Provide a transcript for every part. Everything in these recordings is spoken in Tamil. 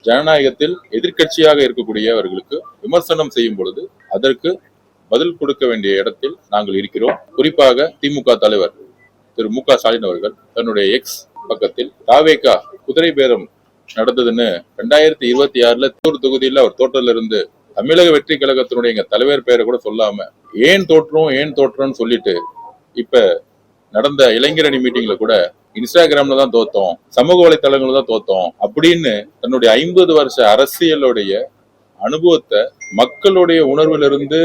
ஜனநாயகத்தில் எதிர்க்கட்சியாக இருக்கக்கூடியவர்களுக்கு விமர்சனம் செய்யும் பொழுது அதற்கு பதில் கொடுக்க வேண்டிய இடத்தில் நாங்கள் இருக்கிறோம். குறிப்பாக திமுக தலைவர் திரு மு க ஸ்டாலின் அவர்கள் தன்னுடைய எக்ஸ் பக்கத்தில் தாவேகா குதிரை பேரம் நடந்ததுன்னு 2026 தூர் தொகுதியில் அவர் தோற்றல இருந்து தமிழக வெற்றி கழகத்தினுடைய எங்க தலைவர் பெயரை கூட சொல்லாம ஏன் தோற்றோம்னு சொல்லிட்டு இப்ப நடந்த இளைஞரணி மீட்டிங்ல கூட இன்ஸ்டாகிராம்ல தான் தோத்தோம், சமூக வலைத்தளங்கள்ல தான் தோத்தோம் அப்படின்னு தன்னுடைய 50 வருஷ அரசியலுடைய அனுபவத்தை மக்களுடைய உணர்விலிருந்து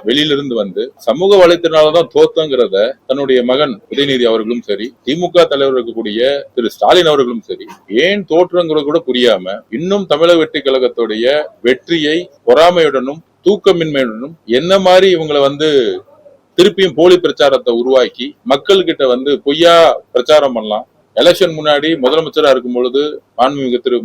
வெளியிலிருந்து வந்து சமூக வலைத்தளனாலதான் தோத்தங்கிறத தன்னுடைய மகன் உதயநிதி அவர்களும் சரி, திமுக தலைவர் இருக்கக்கூடிய திரு ஸ்டாலின் அவர்களும் சரி, ஏன் தோற்றங்கிறது கூட புரியாம இன்னும் தமிழக வெற்றி கழகத்துடைய வெற்றியை பொறாமையுடனும் தூக்கமின்மையுடனும் என்ன மாதிரி இவங்களை திருப்பியும் போலி பிரச்சாரத்தை உருவாக்கி மக்கள் கிட்ட பொய்யா பிரச்சாரம் பண்ணலாம். எலெக்ஷன் முன்னாடி முதலமைச்சரா இருக்கும் பொழுது மாண்புமிகு திரு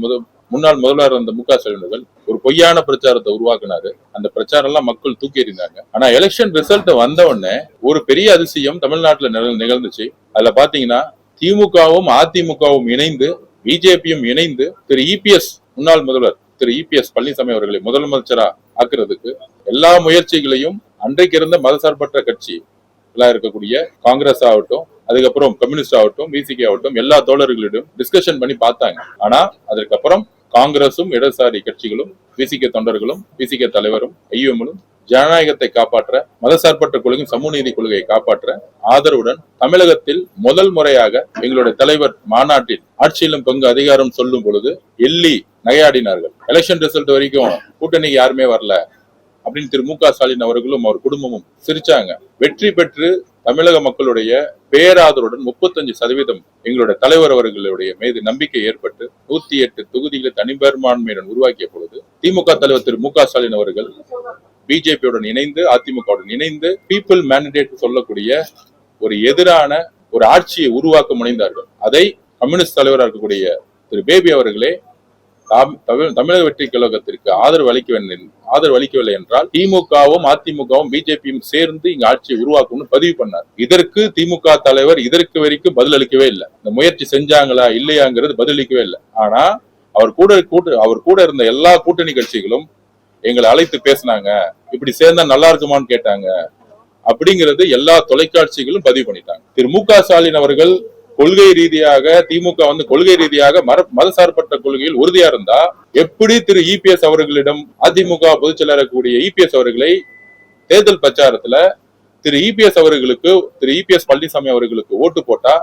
முன்னாள் முதல்வர் அந்த மு க ஸ்டாலின் ஒரு பொய்யான பிரச்சாரத்தை உருவாக்குனாரு. அந்த பிரச்சாரம் எல்லாம் மக்கள் தூக்கி எறிந்தாங்க. ஆனா எலெக்ஷன் ரிசல்ட் வந்த உடனே ஒரு பெரிய அதிசயம் தமிழ்நாட்டுல நிகழ்ந்துச்சு. அதுல பாத்தீங்கன்னா திமுகவும் அதிமுகவும் இணைந்து பிஜேபியும் இணைந்து திரு இபிஎஸ் முன்னாள் முதல்வர் திரு இபிஎஸ் பழனிசாமி அவர்களை முதலமைச்சரா ஆக்குறதுக்கு எல்லா முயற்சிகளையும் அன்றைக்கு இருந்த மதசார்பற்ற கட்சி இருக்கக்கூடிய காங்கிரஸ் ஆகட்டும், அதுக்கப்புறம் கம்யூனிஸ்ட் ஆகட்டும், விசிகே ஆகட்டும், எல்லா தோழர்களிடம் டிஸ்கஷன் பண்ணி பார்த்தாங்க. ஆனா அதற்கப்புறம் காங்கிரசும் இடதுசாரி கட்சிகளும் விசிகே தொண்டர்களும் விசிகே தலைவரும் ஐஎம்மும் ஜனநாயகத்தை காப்பாற்ற, மதசார்பற்ற கொள்கையும் சமூக நீதி கொள்கையை காப்பாற்ற ஆதரவுடன் தமிழகத்தில் முதல் முறையாக எங்களுடைய தலைவர் மாநாட்டில் ஆட்சியிலும் பங்கு அதிகாரம் சொல்லும் பொழுது எள்ளி நகையாடினார்கள். எலெக்ஷன் ரிசல்ட் வரைக்கும் கூட்டணிக்கு யாருமே வரல அப்படின்னு திரு மு க ஸ்டாலின் அவர்களும் அவர் குடும்பமும் சிரிச்சாங்க. வெற்றி பெற்று தமிழக மக்களுடைய பேராதருடன் 35% எங்களுடைய தலைவர் அவர்களுடைய மீது நம்பிக்கை ஏற்பட்டு 108 தொகுதிகளை தனிப்பெரும்பான்மையுடன் உருவாக்கிய பொழுது திமுக தலைவர் திரு மு க ஸ்டாலின் அவர்கள் பிஜேபியுடன் இணைந்து அதிமுகவுடன் இணைந்து பீப்புள் மேண்டேட் சொல்லக்கூடிய ஒரு எதிரான ஒரு ஆட்சியை உருவாக்க முனைந்தார்கள். அதை கம்யூனிஸ்ட் தலைவராக இருக்கக்கூடிய திரு பேபி அவர்களே தமிழக வெற்றி கழகத்திற்கு ஆதரவு அளிக்கவில்லை என்றால் திமுகவும் அதிமுகவும் பிஜேபியும் சேர்ந்து இங்க ஆட்சியை உருவாக்கும்னு பதிவு பண்ணார். இதற்கு திமுக தலைவர் இதற்கு வரைக்கும் பதில் அளிக்கவே இல்லை. இந்த முயற்சி செஞ்சாங்களா இல்லையாங்கிறது பதிலளிக்கவே இல்லை. ஆனா அவர் கூட இருந்த எல்லா கூட்டணி கட்சிகளும் எங்களை அழைத்து பேசினாங்க, இப்படி சேர்ந்தா நல்லா இருக்குமான்னு கேட்டாங்க அப்படிங்கிறது எல்லா தொலைக்காட்சிகளும் பதிவு பண்ணிட்டாங்க. திரு மு க ஸ்டாலின் அவர்கள் கொள்கை ரீதியாக திமுக கொள்கை ரீதியாக மதசார்பற்ற கொள்கையில் உறுதியா இருந்தா எப்படி திரு இபிஎஸ் அவர்களிடம் அதிமுக பொதுச் செயலாளர் கூடிய இபிஎஸ் அவர்களை தேர்தல் பிரச்சாரத்துல திரு இபிஎஸ் பழனிசாமி அவர்களுக்கு ஓட்டு போட்டா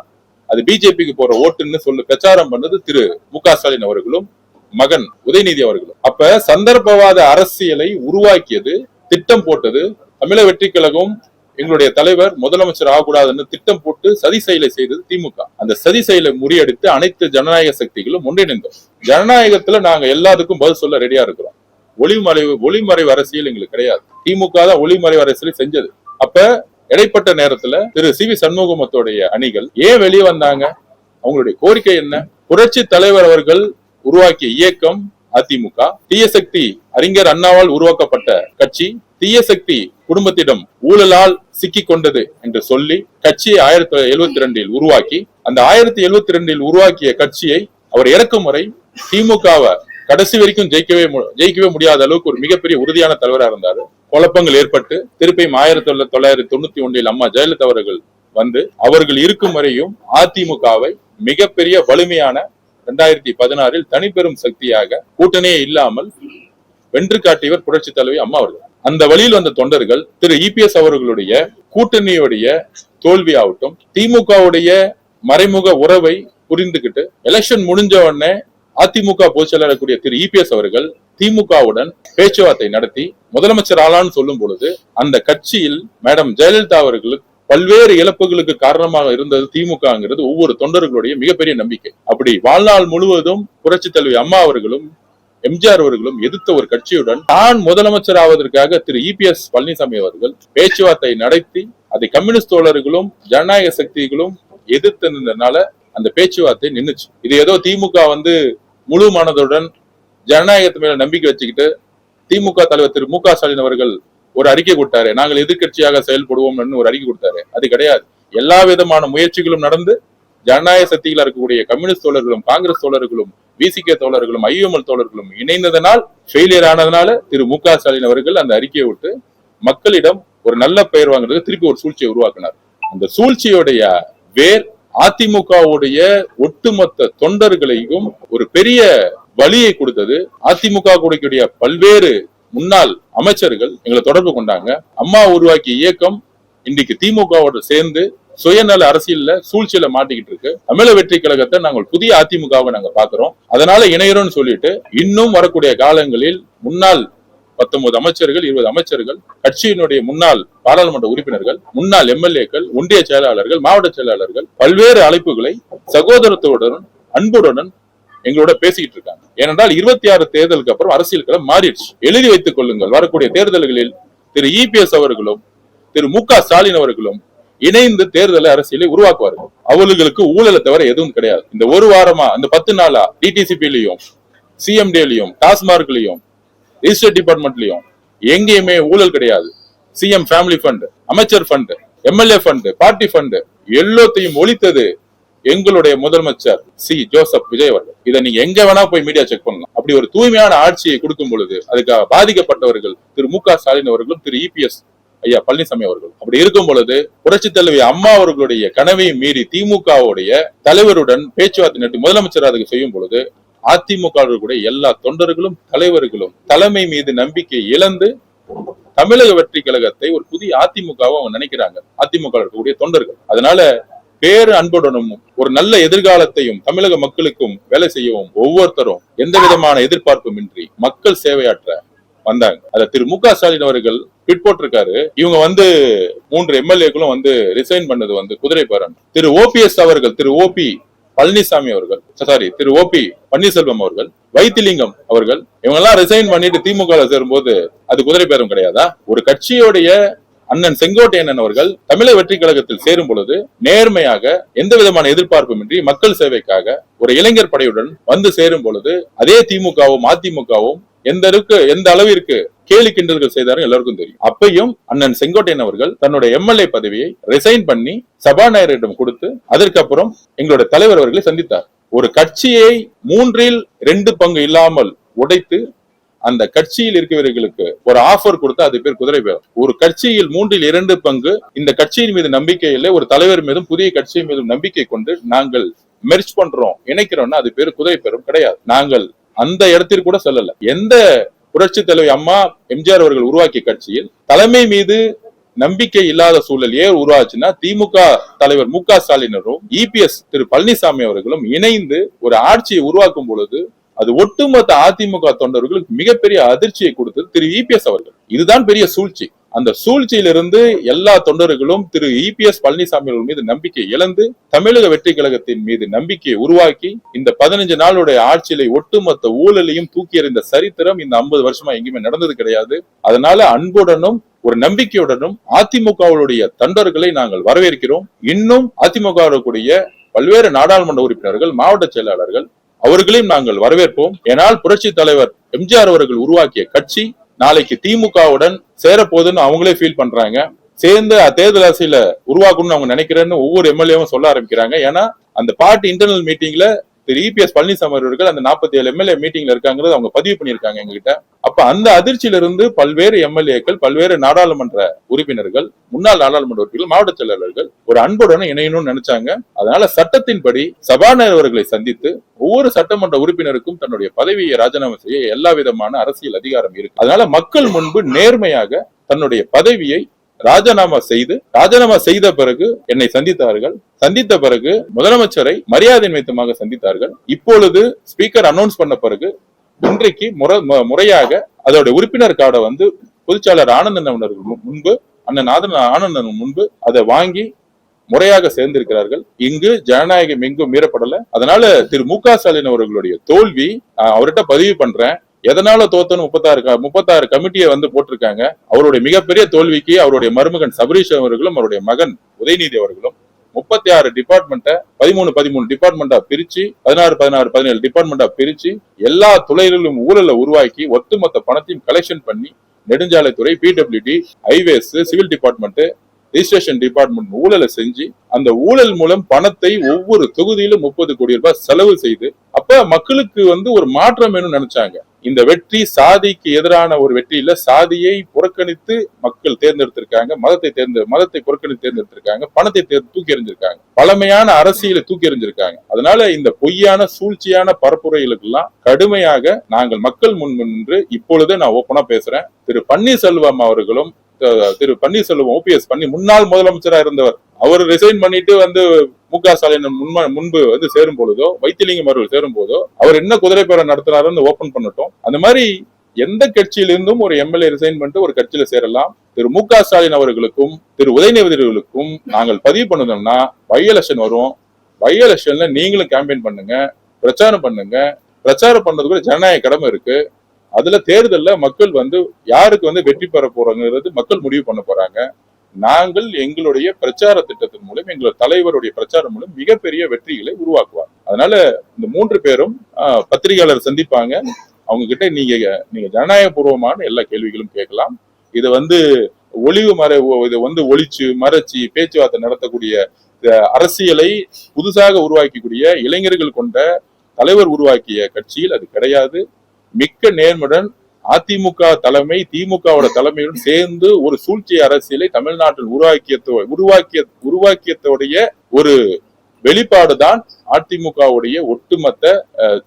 அது பிஜேபிக்கு போற ஓட்டுன்னு பிரச்சாரம் பண்ணது திரு மு க ஸ்டாலின் அவர்களும் மகன் உதயநிதி அவர்களும். அப்ப சந்தர்ப்பவாத அரசியலை உருவாக்கியது, திட்டம் போட்டது தமிழக வெற்றி கழகம். எங்களுடைய தலைவர் முதலமைச்சர் ஆகக்கூடாதுன்னு திட்டம் போட்டு சதி செயலை செய்தது திமுக. அந்த சதி செயலை முறியடித்து அனைத்து ஜனநாயக சக்திகளும் ஒன்றிணைந்தோம். ஜனநாயகத்துல நாங்க எல்லாத்துக்கும் பதில் சொல்ல ரெடியா இருக்கிறோம். ஒளிமறைவு அரசியல் எங்களுக்கு கிடையாது. திமுக தான் ஒளிமறைவு அரசியலை செஞ்சது. அப்ப இடைப்பட்ட நேரத்துல திரு சி வி சண்முகமத்தோடைய அணிகள் ஏன் வெளியே வந்தாங்க? அவங்களுடைய கோரிக்கை என்ன? புரட்சி தலைவர் அவர்கள் உருவாக்கிய இயக்கம் அதிமுக, தீயசக்தி அறிஞர் அண்ணாவால் உருவாக்கப்பட்ட கட்சி, தீயசக்தி குடும்பத்திடம் ஊழலால் சிக்கி கொண்டது என்று சொல்லி கட்சியை 1972 உருவாக்கி, அந்த 1972 உருவாக்கிய கட்சியை அவர் இறக்கும் வரை திமுகவை கடைசி வரைக்கும் ஜெயிக்கவே முடியாத அளவுக்கு ஒரு மிகப்பெரிய உறுதியான தலைவராக இருந்தாரு. குழப்பங்கள் ஏற்பட்டு திருப்பியும் 1991 அம்மா ஜெயலலிதா அவர்கள் அவர்கள் இருக்கும் வரையும் அதிமுகவை மிகப்பெரிய வலிமையான 2016 தனிப்பெரும் சக்தியாக கூட்டணியே இல்லாமல் வென்று காட்டியவர் புரட்சி தலைவி அம்மா அவர்கள். அந்த வழியில் வந்த தொண்டர்கள் திரு இபிஎஸ் அவர்களுடைய கூட்டணியுடைய தோல்வி ஆகட்டும், திமுகவுடைய மறைமுக உறவை புரிந்துகிட்டு எலெக்ஷன் முடிஞ்ச உடனே அதிமுக பொதுச் செயலாளர் கூடிய திரு இபிஎஸ் அவர்கள் திமுகவுடன் பேச்சுவார்த்தை நடத்தி முதலமைச்சர் ஆளான்னு சொல்லும் பொழுது அந்த கட்சியில் மேடம் ஜெயலலிதா அவர்களுக்கு பல்வேறு இழப்புகளுக்கு காரணமாக இருந்தது திமுகங்கிறது ஒவ்வொரு தொண்டர்களுடைய மிகப்பெரிய நம்பிக்கை. அப்படி வாழ்நாள் முழுவதும் புரட்சி தலைவி அம்மா அவர்களும் எம்ஜிஆர் அவர்களும் எதிர்த்த ஒரு கட்சியுடன் தான் முதலமைச்சர் ஆவதற்காக திரு இபிஎஸ் பழனிசாமி அவர்கள் பேச்சுவார்த்தை நடத்தி அதை கம்யூனிஸ்ட் தோழர்களும் ஜனநாயக சக்திகளும் எதிர்த்து நின்றனால அந்த பேச்சுவார்த்தை நின்னுச்சு. இது ஏதோ திமுக முழு மனதுடன் ஜனநாயகத்து மேல நம்பிக்கை வச்சுக்கிட்டு திமுக தலைவர் திரு மு க ஸ்டாலின் அவர்கள் ஒரு அறிக்கை கொடுத்தாரு, நாங்கள் எதிர்கட்சியாக செயல்படுவோம் ஒரு அறிக்கை கொடுத்தாரு. அது கிடையாது. எல்லா விதமான முயற்சிகளும் நடந்து ஜனநாயக சக்திகளா இருக்கக்கூடிய கம்யூனிஸ்ட் தோழர்களும், காங்கிரஸ் தோழர்களும், விசிகே தோழர்களும், ஐஎம்எல் தோழர்களும் இணைந்ததனால் ஃபெயிலியர் ஆனதுனால திரு மு க ஸ்டாலின் அவர்கள் அந்த அறிக்கையை விட்டு மக்களிடம் ஒரு நல்ல பெயர் வாங்குறதுக்கு திருப்பி ஒரு சூழ்ச்சியை உருவாக்கினார். அந்த சூழ்ச்சியுடைய வேர் அதிமுகவுடைய ஒட்டுமொத்த தொண்டர்களையும் ஒரு பெரிய வழியை கொடுத்தது. அதிமுக கூடிய பல்வேறு முன்னாள் அமைச்சர்கள் எங்களை தொடர்பு கொண்டாங்க. அம்மா உருவாக்கிய இயக்கம் இன்றைக்கு திமுகவோடு சேர்ந்து சுயநல அரசியல்ல சூழ்ச்சியில மாட்டிக்கிட்டு இருக்கு. தமிழக வெற்றி கழகத்தை நாங்கள் புதிய அதிமுகவை நாங்க பாக்குறோம். அதனால இணையறோம்னு சொல்லிட்டு இன்னும் வரக்கூடிய காலங்களில் முன்னாள் 19 அமைச்சர்கள், 20 அமைச்சர்கள், கட்சியினுடைய முன்னாள் பாராளுமன்ற உறுப்பினர்கள், முன்னாள் எம்எல்ஏக்கள், ஒன்றிய செயலாளர்கள், மாவட்ட செயலாளர்கள் பல்வேறு அழைப்புகளை சகோதரத்துடன் அன்புடன் எங்களோட பேசிக்கிட்டு இருக்காங்க. ஏனென்றால் 26 தேர்தலுக்கு அப்புறம் அரசியல் களம் மாறிடுச்சு. எழுதி வைத்துக் கொள்ளுங்கள், வரக்கூடிய தேர்தல்களில் திரு இபிஎஸ் அவர்களும் திரு மு க ஸ்டாலின் அவர்களும் இணைந்து தேர்தல் அரசியலை உருவாக்குவார்கள். அவர்களுக்கு ஊழலை தவிர எதுவும் கிடையாது. இந்த ஒரு வாரமா, இந்த 10 நாளா டிடிசிபிலையும், சிஎம்டிலையும், டாஸ்மார்க்லையும், ரிஜிஸ்டர் டிபார்ட்மெண்ட்லயும் எங்கேயுமே ஊழல் கிடையாது. சிஎம் ஃபேமிலி ஃபண்ட், அமைச்சர் fund, MLA fund, party fund எல்லாத்தையும் ஒழித்தது எங்களுடைய முதலமைச்சர் சி ஜோசப் விஜய் அவர்கள். இதை நீங்க எங்க வேணா போய் மீடியா செக் பண்ணலாம். அப்படி ஒரு தூய்மையான ஆட்சியை கொடுக்கும் பொழுது அதுக்காக பாதிக்கப்பட்டவர்கள் திரு மு க ஸ்டாலின் அவர்களும் திரு இபிஎஸ் ஐயா பழனிசாமி அவர்கள். அப்படி இருக்கும் பொழுது புரட்சி தலைவி அம்மா அவர்களுடைய கனவையும் மீறி திமுகவுடைய தலைவருடன் பேச்சுவார்த்தை நடத்தி முதலமைச்சர் அதுக்கு செய்யும் பொழுது அதிமுக எல்லா தொண்டர்களும் தலைவர்களும் தலைமை மீது நம்பிக்கை இழந்து தமிழக வெற்றி கழகத்தை ஒரு புதிய அதிமுகவை அவங்க நினைக்கிறாங்க. அதிமுக இருக்கக்கூடிய தொண்டர்கள் அதனால பேரு அன்புடனும் ஒரு நல்ல எதிர்காலத்தையும் தமிழக மக்களுக்கும் வேலை செய்யவும் ஒவ்வொருத்தரும் எந்த விதமான எதிர்பார்ப்பும் இன்றி மக்கள் சேவையாற்ற வந்தாங்க. அத திரு மு க ஸ்டாலின் அவர்கள் ட்வீட் போட்டிருக்காரு. இவங்க 3 எம்எல்ஏக்களும் ரிசைன் பண்ணது குதிரை பேரன். திரு ஓபிஎஸ் அவர்கள், திரு ஓபி பழனிசாமி அவர்கள், திரு ஓபி பன்னீர்செல்வம் அவர்கள், வைத்திலிங்கம் அவர்கள் இவங்க எல்லாம் ரிசைன் பண்ணிட்டு திமுக சேரும்போது அது குதிரை பேரம் கிடையாதா? ஒரு கட்சியோடைய அண்ணன் செங்கோட்டையன் அவர்கள் தமிழக வெற்றி கழகத்தில் சேரும் பொழுது நேர்மையாக எந்த விதமான எதிர்பார்ப்புமின்றி மக்கள் சேவைக்காக ஒரு இளைஞர் படையுடன் சேரும் பொழுது அதே திமுகவும் அதிமுகவும் எந்த அளவிற்கு கேலி கிண்டல்கள் செய்தாரும் எல்லாருக்கும் தெரியும். அப்பையும் அண்ணன் செங்கோட்டையன் அவர்கள் தன்னுடைய எம்எல்ஏ பதவியை ரிசைன் பண்ணி சபாநாயகரிடம் கொடுத்து அதற்கப்புறம் எங்களுடைய தலைவர் அவர்களை சந்தித்தார். ஒரு கட்சியை 3/2 பங்கு இல்லாமல் உடைத்து அந்த கட்சியில் இருக்கிறவர்களுக்கு ஒரு ஆஃபர் கொடுத்தா அது பேர் குதிரை பேரம். ஒரு கட்சியில் 3/2 பங்கு இந்த கட்சியின் மீது நம்பிக்கை இல்லை, ஒரு தலைவர் மீதும் புதிய கட்சியின் மீதும் நம்பிக்கை கொண்டு நாங்கள் மெர்ஜ் பண்றோம், இணைக்கிறோம்னா அது பேர் குதிரை பேரம் கிடையாது. நாங்கள் அந்த இடத்திற்கு கூட செல்லல. எந்த புரட்சி தலைவி அம்மா எம்ஜிஆர் அவர்கள் உருவாக்கிய கட்சியில் தலைமை மீது நம்பிக்கை இல்லாத சூழல் ஏன் உருவாச்சுன்னா திமுக தலைவர் மு க ஸ்டாலினரும் இபிஎஸ் திரு பழனிசாமி அவர்களும் இணைந்து ஒரு ஆட்சியை உருவாக்கும் பொழுது அது ஒட்டுமொத்த அதிமுக தொண்டர்களுக்கு மிகப்பெரிய அதிர்ச்சியை கொடுத்தது திரு இபிஎஸ் அவர்கள். இதுதான் பெரிய சூழ்ச்சி. அந்த சூழ்ச்சியிலிருந்து எல்லா தொண்டர்களும் திரு இபிஎஸ் பழனிசாமி அவர்கள் மீது நம்பிக்கை இழந்து தமிழக வெற்றி கழகத்தின் மீது நம்பிக்கையை உருவாக்கி இந்த 15 நாளுடைய ஆட்சியில ஒட்டுமொத்த ஊழலையும் தூக்கி எறிந்த சரித்திரம் இந்த 50 வருஷமா எங்கேயுமே நடந்தது கிடையாது. அதனால அன்புடனும் ஒரு நம்பிக்கையுடனும் அதிமுகவுடைய தொண்டர்களை நாங்கள் வரவேற்கிறோம். இன்னும் அதிமுக பல்வேறு நாடாளுமன்ற உறுப்பினர்கள், மாவட்ட செயலாளர்கள் அவர்களையும் நாங்கள் வரவேற்போம். ஏனால் புரட்சி தலைவர் எம்ஜிஆர் அவர்கள் உருவாக்கிய கட்சி நாளைக்கு திமுகவுடன் சேரப்போகுதுன்னு அவங்களே ஃபீல் பண்றாங்க. சேர்ந்து தேர்தல் அரசியல உருவாக்கணும்னு அவங்க நினைக்கிறேன்னு ஒவ்வொரு எம்எல்ஏவும் சொல்ல ஆரம்பிக்கிறாங்க. ஏன்னா அந்த பார்ட்டி இன்டர்னல் மீட்டிங்ல திரு இபிஎஸ் பழனிசாமி அவர்கள் அந்த 47 எம்எல்ஏ மீட்டிங்ல இருக்காங்கிறது அவங்க பதிவு பண்ணியிருக்காங்க எங்ககிட்ட. அப்ப அந்த அதிர்ச்சியிலிருந்து பல்வேறு எம்எல்ஏக்கள், பல்வேறு நாடாளுமன்ற உறுப்பினர்கள், முன்னாள் நாடாளுமன்ற உறுப்பினர்கள், மாவட்ட செயலாளர்கள் ஒரு அன்புடன் இணையணும்னு நினைச்சாங்க. அதனால சட்டத்தின்படி சபாநாயகர் அவர்களை சந்தித்து ஒவ்வொரு சட்டமன்ற உறுப்பினருக்கும் தன்னுடைய பதவியை ராஜினாமா செய்ய எல்லா விதமான அரசியல் அதிகாரம் இருக்கு. அதனால மக்கள் முன்பு நேர்மையாக தன்னுடைய பதவியை ராஜினாமா செய்த பிறகு என்னை சந்தித்தார்கள். சந்தித்த பிறகு முதலமைச்சரை மரியாதை நிமித்தமாக சந்தித்தார்கள். இப்பொழுது ஸ்பீக்கர் அனௌன்ஸ் பண்ண பிறகு இன்றைக்கு முறையாக அதோட உறுப்பினர் கார்டை பொதுச்சாளர் ஆனந்தன் முன்பு, அண்ணன் ஆனந்தன் முன்பு அதை வாங்கி முறையாக சேர்ந்திருக்கிறார்கள். இங்கு ஜனநாயகம் எங்கும் மீறப்படல. அதனால திரு மு க ஸ்டாலின் அவர்களுடைய தோல்வி அவர்கிட்ட பதிவு பண்றேன். எதனால தோத்தன்னு 36 கமிட்டியை போட்டிருக்காங்க. அவருடைய மிகப்பெரிய தோல்விக்கு அவருடைய மருமகன் சபரீஷ் அவர்களும் அவருடைய மகன் உதயநிதி அவர்களும் 36 டிபார்ட்மெண்ட்டை 13 டிபார்ட்மெண்டா பிரிச்சு 16 டிபார்ட்மெண்டா பிரிச்சு எல்லா துறைகளிலும் ஊழலை உருவாக்கி ஒட்டுமொத்த பணத்தையும் கலெக்ஷன் பண்ணி நெடுஞ்சாலைத்துறை, PWD, highways, civil department registration department ஊழலை செஞ்சு அந்த ஊழல் மூலம் பணத்தை ஒவ்வொரு தொகுதியிலும் 30 கோடி ரூபாய் செலவு செய்து அப்ப மக்களுக்கு ஒரு மாற்றம் வேணும்னு நினைச்சாங்க. இந்த வெற்றி சாதிக்கு எதிரான ஒரு வெற்றி இல்ல, சாதியை புறக்கணித்து மக்கள் தேர்ந்தெடுத்திருக்காங்க, மதத்தை புறக்கணித்து தேர்ந்தெடுத்திருக்காங்க, பணத்தை தூக்கி எறிஞ்சிருக்காங்க, பழமையான அரசியலை தூக்கி எறிஞ்சிருக்காங்க. அதனால இந்த பொய்யான சூழ்ச்சியான பரப்புரைகளுக்கு எல்லாம் கடுமையாக நாங்கள் மக்கள் முன் நின்று இப்பொழுது நான் ஓப்பனா பேசுறேன். திரு பன்னீர்செல்வம் அவர்களும் பன்னீர்செல்வம் OPS முன்னாள் முதலமைச்சரா இருந்தவர், அவர் ரிசைன் பண்ணிட்டு மு.க. ஸ்டாலின் முன்பு சேரும் பொழுதோ, வைத்திலிங்கம் அவர்கள் சேரும் போதோ அவர் என்ன குதிரை பேரம் நடத்தினாருன்னு ஓபன் பண்ணட்டும். அந்த மாதிரி எந்த கட்சியிலிருந்தும் ஒரு எம்எல்ஏ ரிசைன் பண்ணிட்டு ஒரு கட்சியில சேரலாம். திரு மு.க. ஸ்டாலின் அவர்களுக்கும் திரு உதயநிதி அவர்களுக்கும் நாங்கள் பதிவு பண்ணணும்னா பை எலெக்ஷன் வரும். பை எலெக்ஷன்ல நீங்களும் கேம்பெயின் பண்ணுங்க, பிரச்சாரம் பண்ணுங்க. பிரச்சாரம் பண்றது கூட ஜனநாயக கடமை இருக்கு. அதுல தேர்தல்ல மக்கள் யாருக்கு வெற்றி பெற போறாங்கிறது மக்கள் முடிவு பண்ண போறாங்க. நாங்கள் எங்களுடைய பிரச்சார திட்டத்தின் மூலம், எங்களுடைய தலைவருடைய பிரச்சாரம் மூலம் மிகப்பெரிய வெற்றிகளை உருவாக்குவார். அதனால இந்த 3 பேரும் பத்திரிகையாளர் சந்திப்பாங்க. அவங்க கிட்ட நீங்க ஜனநாயக பூர்வமான எல்லா கேள்விகளும் கேட்கலாம். இது ஒளிவு ஒளிச்சு மறைச்சு பேச்சுவார்த்தை நடத்தக்கூடிய அரசியலை புதுசாக உருவாக்கக்கூடிய இளைஞர்கள் கொண்ட தலைவர் உருவாக்கிய கட்சியில் அது கிடையாது. மிக்க நேர்முடன் அதிமுக தலைமை திமுகவோட தலைமையுடன் சேர்ந்து ஒரு சூழ்ச்சி அரசியலை தமிழ்நாட்டில் உருவாக்கியதோடைய ஒரு வெளிப்பாடுதான் அதிமுகவுடைய ஒட்டுமொத்த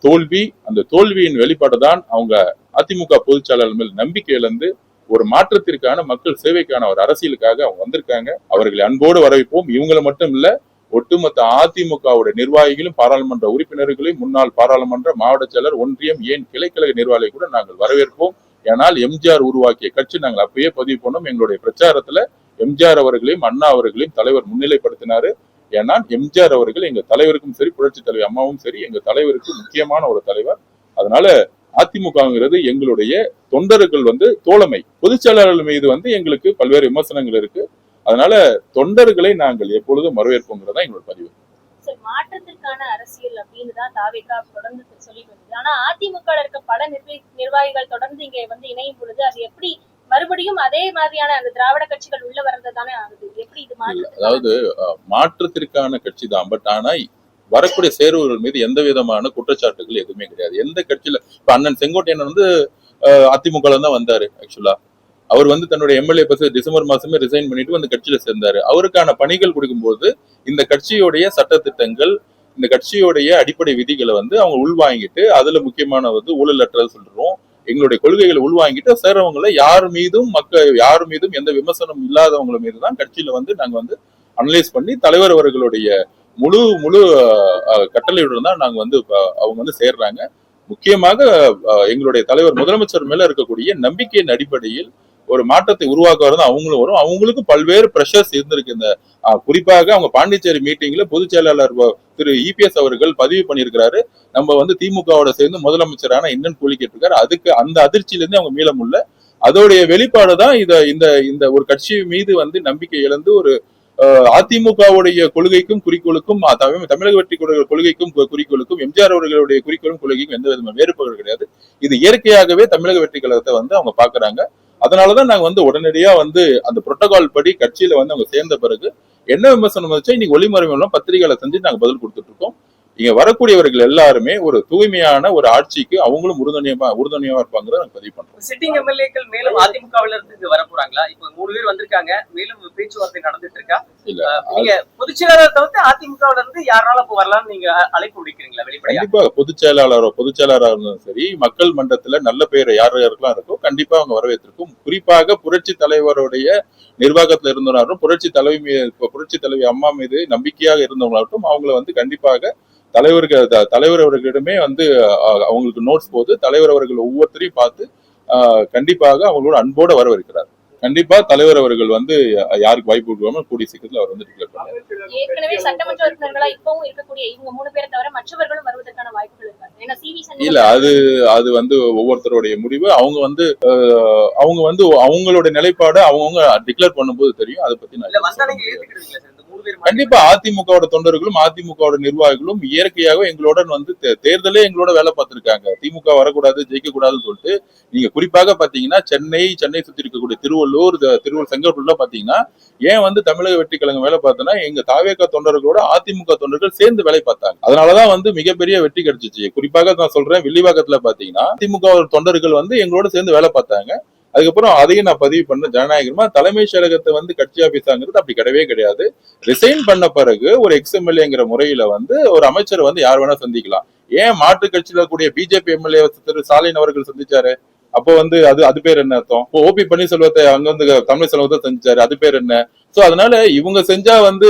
தோல்வி. அந்த தோல்வியின் வெளிப்பாடுதான் அவங்க அதிமுக பொதுச்செயலாளர் மேல் நம்பிக்கை இழந்து ஒரு மாற்றத்திற்கான மக்கள் சேவைக்கான ஒரு அரசியலுக்காக அவங்க வந்திருக்காங்க. அவர்களை அன்போடு வரவேற்போம். இவங்களை மட்டும் இல்ல, ஒட்டுமொத்த அதிமுகவுடைய நிர்வாகிகளும் பாராளுமன்ற உறுப்பினர்களையும் முன்னாள் பாராளுமன்ற மாவட்ட செயலர் ஒன்றியம் ஏன் கிளைக்கழக நிர்வாகிகளை கூட நாங்கள் வரவேற்போம். ஏனால் எம்ஜிஆர் உருவாக்கிய கட்சி நாங்கள் அப்பயே பதிவு பண்ணோம். எங்களுடைய பிரச்சாரத்துல எம்ஜிஆர் அவர்களையும் அண்ணா அவர்களையும் தலைவர் முன்னிலைப்படுத்தினாரு. ஏனால் எம்ஜிஆர் அவர்கள் எங்க தலைவருக்கும் சரி, புரட்சி தலைவர் அம்மாவும் சரி, எங்க தலைவருக்கு முக்கியமான ஒரு தலைவர். அதனால அதிமுகங்கிறது எங்களுடைய தொண்டர்கள் தோழமை. பொதுச் செயலாளர்கள் மீது எங்களுக்கு பல்வேறு விமர்சனங்கள் இருக்கு. அதனால தொண்டர்களை நாங்கள் எப்பொழுதும் வரவேற்போங்கிறதா எங்களோட பதிவு. மாற்றத்திற்கான அரசியல் அப்படின்னு தான் தாவேகா தொடர்ந்து சொல்லிட்டு வருது. ஆனா அதிமுக இருக்க பல நிர்வாகிகள் தொடர்ந்து இங்க இணையும் பொழுது அது எப்படி மறுபடியும் அதே மாதிரியான அந்த திராவிட கட்சிகள் உள்ள வர்றதுதானே ஆகுது? எப்படி இது அதாவது மாற்றத்திற்கான கட்சி தான். பட் ஆனா வரக்கூடிய சேர்வர்கள் மீது எந்த விதமான குற்றச்சாட்டுகள் எதுவுமே கிடையாது. எந்த கட்சியில இப்ப அண்ணன் செங்கோட்டையன் அதிமுக தான் வந்தாரு. ஆக்சுவலா அவர் தன்னுடைய எம்எல்ஏ பஸ் டிசம்பர் மாசமே ரிசைன் பண்ணிட்டு அந்த கட்சியில சேர்ந்தாரு. அவருக்கான பணிகள் கொடுக்கும்போது இந்த கட்சியோடைய சட்டத்திட்டங்கள், இந்த கட்சியோடைய அடிப்படை விதிகளை அவங்க உள்வாங்கிட்டு, அதுல முக்கியமான ஊழலற்றது சொல்றோம், எங்களுடைய கொள்கைகளை உள்வாங்கிட்டு சேர்றவங்களை யார் மீதும் எந்த விமர்சனம் இல்லாதவங்க மீதுதான் கட்சியில நாங்க அனலைஸ் பண்ணி தலைவர் அவர்களுடைய முழு கட்டளையுடன் தான் நாங்க அவங்க சேர்றாங்க. முக்கியமாக எங்களுடைய தலைவர் முதலமைச்சர் மேல இருக்கக்கூடிய நம்பிக்கையின் அடிப்படையில் ஒரு மாற்றத்தை உருவாக்குறது அவங்களும் வரும். அவங்களுக்கு பல்வேறு பிரஷர்ஸ் இருந்திருக்கு. இந்த குறிப்பாக அவங்க பாண்டிச்சேரி மீட்டிங்ல பொதுச் செயலாளர் திரு EPS அவர்கள் பதிவு பண்ணியிருக்கிறாரு, நம்ம திமுகவோட சேர்ந்து முதலமைச்சரான என்னன்னு கூலி கேட்டிருக்காரு. அதுக்கு அந்த அதிர்ச்சியிலிருந்து அவங்க மீள முடியல. அதோடைய வெளிப்பாடுதான் இந்த ஒரு கட்சி மீது நம்பிக்கை இழந்து ஒரு அதிமுகவுடைய கொள்கைக்கும் குறிக்கோளுக்கும் தமிழக வெற்றி கொள்கைக்கும் குறிக்கோளுக்கும் எம்ஜிஆர் அவர்களுடைய குறிக்கோளும் கொள்கைக்கும் எந்த விதமான வேறுபாடு கிடையாது. இது இயற்கையாகவே தமிழக வெற்றி கழகத்தை அவங்க பாக்குறாங்க. அதனாலதான் நாங்க உடனடியா அந்த புரோட்டோகால் படி கட்சியில அவங்க சேர்ந்த பிறகு என்ன விமர்சனம் வந்துச்சோ இன்னைக்கு ஒளிமறைவு பத்திரிகைகளை செஞ்சு நாங்க பதில் கொடுத்துட்டு இருக்கோம். இங்க வரக்கூடியவர்கள் எல்லாருமே ஒரு தூய்மையான ஒரு ஆட்சிக்கு அவங்களும் உறுதுணையா இருப்பாங்க பதிவு பண்றோம். சிட்டிங் எம்எல்ஏக்கள் மேலும் அதிமுகவில இருந்து வர போறாங்களா? இப்ப 3 பேர் வந்திருக்காங்க, மேலும் பேச்சுவார்த்தை நடந்துட்டு இருக்கா? நீங்க பொதுச் செயலாளர் தவிர்த்து அதிமுகவில இருந்து யாரால வரலாம்னு நீங்க அழைப்பு விடுக்கிறீங்களா? கண்டிப்பா பொதுச் செயலாளராக இருந்தாலும் சரி, மக்கள் மன்றத்துல நல்ல பேர் யாருக்கெல்லாம் இருக்கோ கண்டிப்பா அவங்க வரவேற்றிருக்கும். குறிப்பாக புரட்சி தலைவருடைய நிர்வாகத்துல இருந்தவராகவும் புரட்சி தலைவி அம்மா மீது நம்பிக்கையாக இருந்தவங்களாகட்டும் அவங்களை கண்டிப்பாக தலைவர் அவர்களிடமே அவங்களுக்கு நோட்ஸ் போது தலைவர் அவர்கள் ஒவ்வொருத்தரையும் பார்த்து கண்டிப்பாக அவங்களோட அன்போட வரவேற்கிறார். கண்டிப்பா தலைவர் அவர்கள் யாருக்கு வாய்ப்பு கொடுக்காம கூடிய சீக்கிரத்தில் அவர் டிக்ளேர் பண்ணார். ஏற்கனவே சட்டமன்ற உறுப்பினர்களா இப்பவும் இருக்கக்கூடிய இவங்க 3 பேரை தவிர மற்றவர்களும் வருவதற்கான வாய்ப்புகள் இருக்காது. இல்ல அது ஒவ்வொருத்தருடைய முடிவு. அவங்க அவங்களுடைய நிலைப்பாடு அவங்க டிக்ளேர் பண்ணும்போது தெரியும். அதை பத்தி நான் பேர் கண்டிப்பா அதிமுகவோட தொண்டர்களும் அதிமுகவோட நிர்வாகிகளும் இயற்கையாகவே எங்களோட வந்து தேர்தலே எங்களோட வேலை பார்த்திருக்காங்க. திமுக வரக்கூடாது, ஜெயிக்க கூடாதுன்னு சொல்லிட்டு நீங்க குறிப்பாக பாத்தீங்கன்னா சென்னை சுத்தி இருக்கக்கூடிய திருவள்ளூர் செங்கல்பட்டுல பாத்தீங்கன்னா ஏன் வந்து தமிழக வெற்றி கழகம் வேலை பார்த்தோன்னா எங்க தாவேக தொண்டர்களோட அதிமுக தொண்டர்கள் சேர்ந்து வேலை பார்த்தாங்க. அதனாலதான் வந்து மிகப்பெரிய வெற்றி கிடைச்சிச்சு. குறிப்பாக நான் சொல்றேன், வில்லிவாக்கத்துல பாத்தீங்கன்னா அதிமுக தொண்டர்கள் வந்து எங்களோட சேர்ந்து வேலை பார்த்தாங்க. அதுக்கப்புறம் அதையும் நான் பதிவு பண்ண ஜனநாயகமா தலைமைச் செயலகத்தை வந்து கட்சி ஆபீஸாங்கிறது அப்படி கிடையவே கிடையாது. ரிசைன் பண்ண பிறகு ஒரு எக்ஸ்எம்எல்ஏங்கிற முறையில வந்து ஒரு அமைச்சர் வந்து யார் வேணா சந்திக்கலாம். ஏன் மாற்று கட்சியில கூடிய பிஜேபி எம்எல்ஏ திரு ஸ்டாலின் அவர்கள் சந்திச்சாரு? அப்போ வந்து அது பேர் என்ன அர்த்தம்? ஓபி பன்னீர்செல்வத்தை அங்க வந்து தமிழ் செல்வத்தை சந்திச்சாரு, அது பேர் என்ன? சோ அதனால இவங்க செஞ்சா வந்து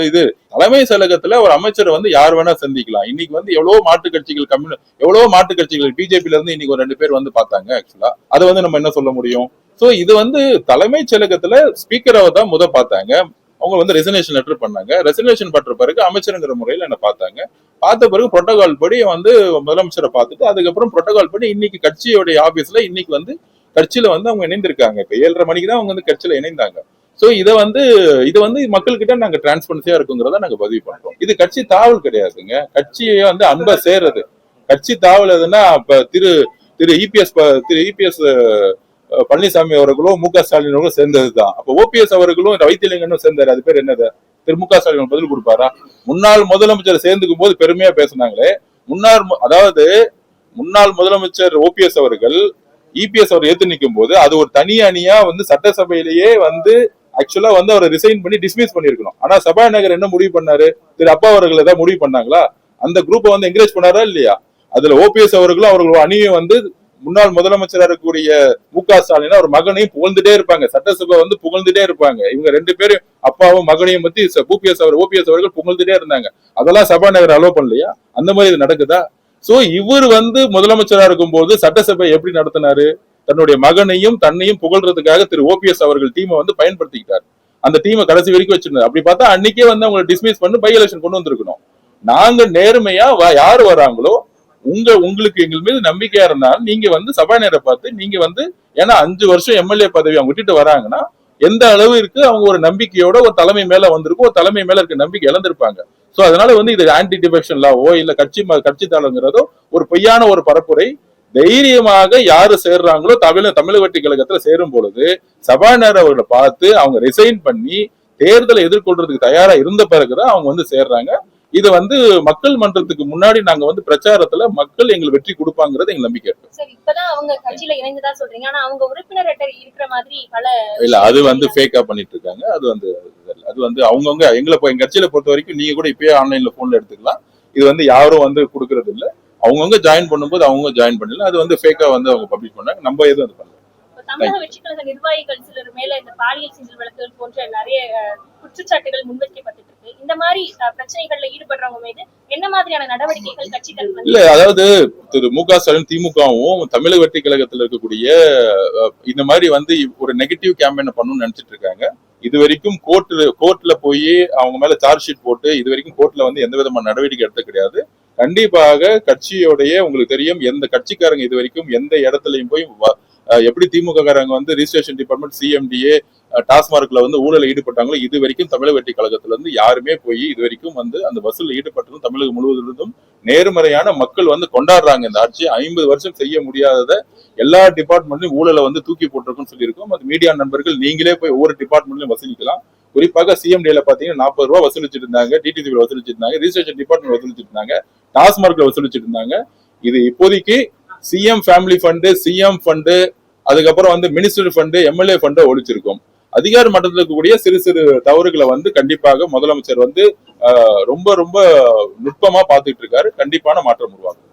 இது தலைமை செயலகத்துல ஒரு அமைச்சரை வந்து யார் வேணா சந்திக்கலாம். இன்னைக்கு வந்து எவ்வளவு மாற்று கட்சிகள் பிஜேபில இருந்து இன்னைக்கு ஒரு 2 பேர் வந்து பார்த்தாங்க. ஆக்சுவலா அதை வந்து நம்ம என்ன சொல்ல முடியும்? சோ இது வந்து தலைமைச் செயலகத்துல ஸ்பீக்கரை தான் பார்த்தாங்க. அவங்க வந்து ரெசிக்னேஷன் லெட்டர் பண்ணாங்க. ரெசிக்னேஷன் பண்ற பிறகு அமைச்சருங்கிற முறையில என்ன பார்த்தாங்க. பார்த்த பிறகு புரோட்டோகால் படி வந்து முதலமைச்சரை பார்த்துட்டு அதுக்கப்புறம் புரோட்டோகால் படி இன்னைக்கு கட்சியோடைய ஆபீஸ்ல இன்னைக்கு வந்து கட்சியில வந்து அவங்க இணைந்திருக்காங்க. இப்ப 7:30 மணிக்கு தான் அவங்க வந்து கட்சியில இணைந்தாங்க. சோ இது வந்து மக்கள்கிட்ட நாங்க டிரான்ஸ்பரன்சியா இருக்குங்கிறத நாங்க பதிவு பண்றோம். இது கட்சி தாவல் கிடையாதுங்க. கட்சியை வந்து அன்பா சேர்றது. கட்சி தாவல் எதுன்னா இப்ப திரு இபிஎஸ் பழனிசாமி அவர்களும் மு க ஸ்டாலின் அவர்களும் சேர்ந்ததுதான். அப்ப ஓபிஎஸ் அவர்களும் வைத்தியலிங்கனும் சேர்ந்தாரு. அது பேர் என்னது? திரு மு க ஸ்டாலின் பதில் கொடுப்பாரா? முன்னாள் முதலமைச்சர் சேர்ந்துக்கும் போது பெருமையா பேசினாங்களே. முன்னாள் முதலமைச்சர் ஓபிஎஸ் அவர்கள் இபிஎஸ் அவர் ஏத்து நிற்கும் போது அது ஒரு தனி அணியா வந்து சட்டசபையிலேயே வந்து ஆக்சுவலா வந்து அவரை ரிசைன் பண்ணி டிஸ்மிஸ் பண்ணிருக்கணும். ஆனா சபாநாயகர் என்ன முடிவு பண்ணாரு? திரு அப்பா அவர்கள் ஏதாவது முடிவு பண்ணாங்களா? அந்த குரூப்பை வந்து என்கரேஜ் பண்ணாரா இல்லையா? அதுல ஓபிஎஸ் அவர்களும் அவர்கள் அணியை வந்து முன்னாள் முதலமைச்சராக இருக்கக்கூடிய மு க ஸ்டாலின் அவர் மகனையும் புகழ்ந்துட்டே இருப்பாங்க. சட்டசபை வந்து புகழ்ந்துட்டே இருப்பாங்க. இவங்க 2 பேரும் அப்பாவும் மகனையும் பத்தி ஓபிஎஸ் அவர்கள் புகழ்ந்துட்டே இருந்தாங்க. அதெல்லாம் சபாநாயகர் அலோவ் பண்ணலையா? அந்த மாதிரி இது நடக்குதா? சோ இவர் வந்து முதலமைச்சரா இருக்கும் போது சட்டசபை எப்படி நடத்தினாரு? தன்னுடைய மகனையும் தன்னையும் புகழ்றதுக்காக திரு ஓபிஎஸ் அவர்கள் டீமை வந்து பயன்படுத்திக்கிட்டார். அந்த டீமை கடைசி வரைக்கும் வச்சிருந்தார். அப்படி பார்த்தா அன்னைக்கே வந்து அவங்களை டிஸ்மிஸ் பண்ணி பை எலெக்ஷன் கொண்டு வந்திருக்கணும். நாங்க நேர்மையா யாரு வராங்களோ உங்களுக்கு எங்கள் மீது நம்பிக்கையா இருந்தாலும் நீங்க வந்து சபாநாயகரை பார்த்து நீங்க வந்து ஏன்னா 5 வருஷம் எம்எல்ஏ பதவி அவங்க விட்டுட்டு வராங்கன்னா எந்த அளவு இருக்கு அவங்க ஒரு நம்பிக்கையோட ஒரு தலைமை மேல வந்திருக்கும். ஒரு தலைமை மேல இருக்க நம்பிக்கை இழந்திருப்பாங்க. சோ அதனால வந்து இது ஆன்டி டிஃபெக்ஷன் லாவோ இல்ல கட்சி தாளங்கிறதோ ஒரு பொய்யான ஒரு பரப்புரை. தைரியமாக யாரு சேர்றாங்களோ தமிழக வெற்றி கழகத்துல சேரும் பொழுது சபாநாயகர் அவர்களை பார்த்து அவங்க ரிசைன் பண்ணி தேர்தலை எதிர்கொள்றதுக்கு தயாரா இருந்த பிறகுதான் அவங்க வந்து சேர்றாங்க. இது வந்து மக்கள் மன்றத்துக்கு முன்னாடி நாங்க வந்து பிரச்சாரத்துல மக்கள் எங்களுக்கு வெற்றி கொடுப்பாங்கிறது எங்க நம்பிக்கை இருக்கு. சரி, இப்பதான் அவங்க கட்சியில இணைந்துதான் சொல்றீங்க. ஆனா அவங்க உறுப்பினர் அட்டை இருக்கிற மாதிரி இல்ல அது வந்து ஃபேக்கா பண்ணிட்டு இருக்காங்க. அது வந்து அவங்கவுங்க எங்க கட்சியில பொறுத்த வரைக்கும் நீங்க கூட இப்பயே ஆன்லைன்ல போன்ல எடுத்துக்கலாம். இது வந்து யாரும் வந்து கொடுக்கறது இல்ல. அவங்கவுங்க ஜாயின் பண்ணும்போது அவங்க ஜாயின் பண்ணல. அது வந்து ஃபேக்கா வந்து அவங்க பப்ளிஷ் பண்ணாங்க. நம்ம எதுவும் அது பண்ணல. தமிழக வெற்றி கழக நிர்வாகிகள் சிலர் மேல இந்த பாலியல் சீண்டல் வழக்குகள் போன்ற நிறைய குற்றச்சாட்டுகள் முன்வைக்கப்பட்டு இருக்கு. இந்த மாதிரி பிரச்சனைகள்ல ஈடுபடுறவங்க மீது என்ன மாதிரியான நடவடிக்கைகள் கட்சிகள் இல்ல அதாவது திரு மு க ஸ்டாலின் திமுகவும் தமிழக வெற்றி கழகத்தில் இருக்கக்கூடிய இந்த மாதிரி வந்து ஒரு நெகட்டிவ் கேம்பெயின் பண்ணணும்னு நினைச்சிட்டு இருக்காங்க. இது வரைக்கும் கோர்ட்ல போய் அவங்க மேல சார்ஜ் ஷீட் போட்டு இது வரைக்கும் கோர்ட்ல வந்து எந்த விதமான நடவடிக்கை எடுத்த கிடையாது. கண்டிப்பாக கட்சியோடைய உங்களுக்கு தெரியும் எந்த கட்சிக்காரங்க இது வரைக்கும் எந்த இடத்துலயும் போய் எப்படி திமுக காரங்க வந்து ரிஜிஸ்ட்ரேஷன் டிபார்ட்மெண்ட் சிஎம்டிஏ டாஸ்மார்க்ல வந்து ஊழல ஈடுபட்டாங்களோ இது வரைக்கும் தமிழக வெற்றி கழகத்துல இருந்து யாருமே போய் இது வரைக்கும் வந்து அந்த வசூல் ஈடுபட்டதும் தமிழகம் முழுவதிலும் நேர்மறையான மக்கள் வந்து கொண்டாடுறாங்க. இந்த ஆட்சி 50 வருஷம் செய்ய முடியாததை எல்லா டிபார்ட்மெண்ட்லயும் ஊழலை வந்து தூக்கி போட்டிருக்குன்னு சொல்லியிருக்கோம். அது மீடியா நண்பர்கள் நீங்களே போய் ஒவ்வொரு டிபார்ட்மெண்ட்லயும் வசூலிக்கலாம். குறிப்பாக சிஎம்டில பாத்தீங்கன்னா 40 ரூபாய் வசூலிச்சிட்டு இருந்தாங்க, டிடிசிபி வசூலிச்சிட்டு இருந்தாங்க, ரிஜிஸ்ட்ரேஷன் டிபார்ட்மெண்ட் வசூலிச்சிட்டு இருந்தாங்க, டாஸ்மார்க்ல வசூலிச்சிட்டு இருந்தாங்க. இது இப்போதைக்கு CM family fund, CM fund, அதுக்கப்புறம் வந்து மினிஸ்டர் ஃபண்டு, எம்எல்ஏ ஃபண்டை ஒழிச்சிருக்கும். அதிகார மட்டத்தில் இருக்கக்கூடிய சிறு சிறு தவறுகளை வந்து கண்டிப்பாக முதலமைச்சர் வந்து ரொம்ப ரொம்ப நுட்பமா பார்த்துட்டு இருக்காரு. கண்டிப்பான மாற்றம் உருவாகும்.